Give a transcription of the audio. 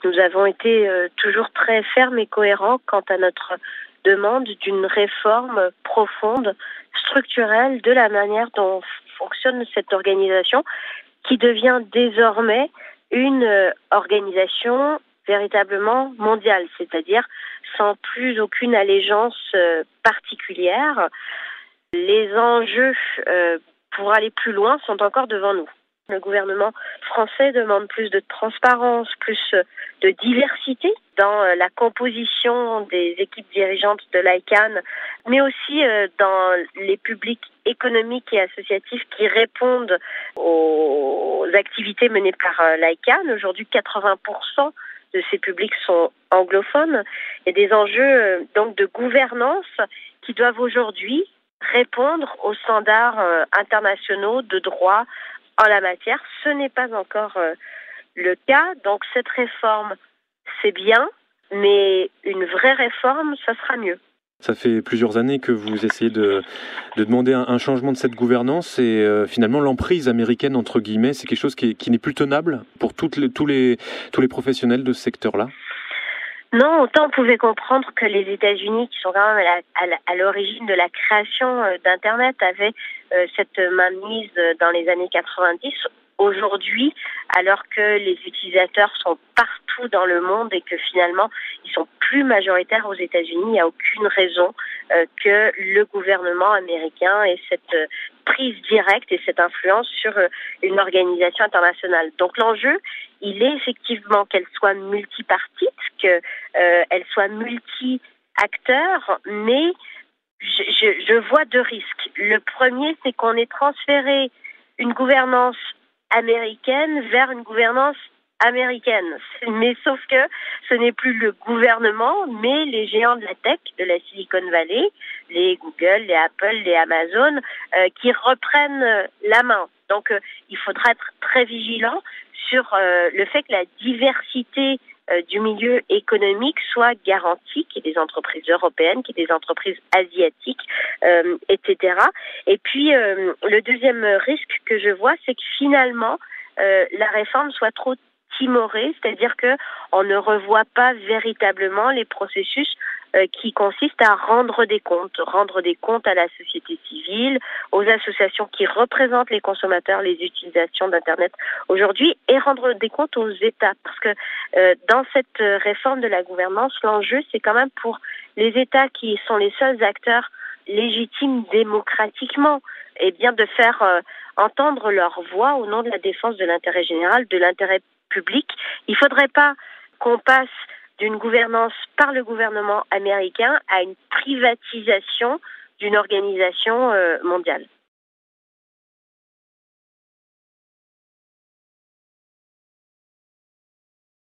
Nous avons été toujours très fermes et cohérents quant à notre demande d'une réforme profonde, structurelle de la manière dont fonctionne cette organisation qui devient désormais une organisation véritablement mondiale, c'est-à-dire sans plus aucune allégeance particulière. Les enjeux pour aller plus loin sont encore devant nous. Le gouvernement français demande plus de transparence, plus de diversité dans la composition des équipes dirigeantes de l'ICANN, mais aussi dans les publics économiques et associatifs qui répondent aux activités menées par l'ICANN. Aujourd'hui, 80% de ces publics sont anglophones. Il y a des enjeux donc de gouvernance qui doivent aujourd'hui répondre aux standards internationaux de droit en la matière. Ce n'est pas encore le cas. Donc cette réforme, c'est bien, mais une vraie réforme, ça sera mieux. Ça fait plusieurs années que vous essayez de demander un changement de cette gouvernance et finalement l'emprise américaine, entre guillemets, c'est quelque chose qui n'est plus tenable pour tous les professionnels de ce secteur-là? Non, autant on pouvait comprendre que les États-Unis, qui sont quand même à l'origine de la création d'Internet, avaient cette mainmise dans les années 90. Aujourd'hui, alors que les utilisateurs sont partout dans le monde et que finalement ils sont plus majoritaires aux États-Unis, il n'y a aucune raison que le gouvernement américain ait cette prise directe et cette influence sur une organisation internationale. Donc l'enjeu, il est effectivement qu'elle soit multipartite, qu'elle soit multi-acteurs, mais je vois deux risques. Le premier, c'est qu'on ait transféré une gouvernance américaine vers une gouvernance américaine. Mais sauf que ce n'est plus le gouvernement, mais les géants de la tech, de la Silicon Valley, les Google, les Apple, les Amazon, qui reprennent la main. Donc il faudra être très vigilant sur le fait que la diversité du milieu économique soit garantie, qu'il y ait des entreprises européennes, qu'il y ait des entreprises asiatiques, etc. Et puis, le deuxième risque que je vois, c'est que finalement, la réforme soit trop timorée, c'est-à-dire qu'on ne revoit pas véritablement les processus qui consistent à rendre des comptes à la société civile, aux associations qui représentent les consommateurs, les utilisations d'Internet aujourd'hui, et rendre des comptes aux États. Parce que dans cette réforme de la gouvernance, l'enjeu, c'est quand même pour les États qui sont les seuls acteurs légitimes démocratiquement, et bien de faire entendre leur voix au nom de la défense de l'intérêt général, de l'intérêt public. Il ne faudrait pas qu'on passe d'une gouvernance par le gouvernement américain à une privatisation d'une organisation mondiale.